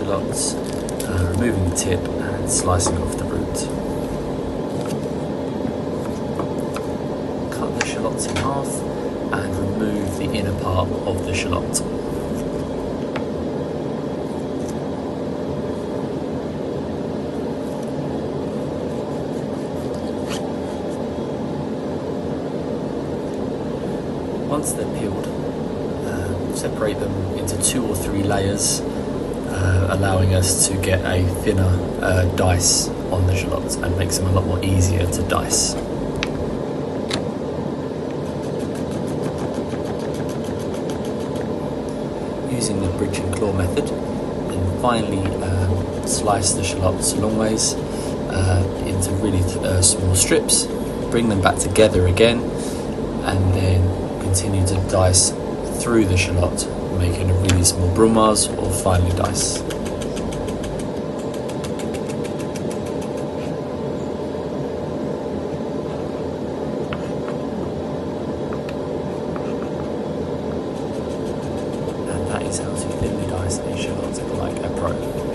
shallots, removing the tip and slicing off the root. Cut the shallots in half and remove the inner part of the shallot. Once they're peeled, separate them into 2 or 3 layers, allowing us to get a thinner dice on the shallots and makes them a lot more easier to dice. Using the bridge and claw method, and finally slice the shallots long ways into really small strips, bring them back together again, and then continue to dice through the shallot, making a really small brunoise or finely dice. And that is how to thinly dice a shallot like a pro.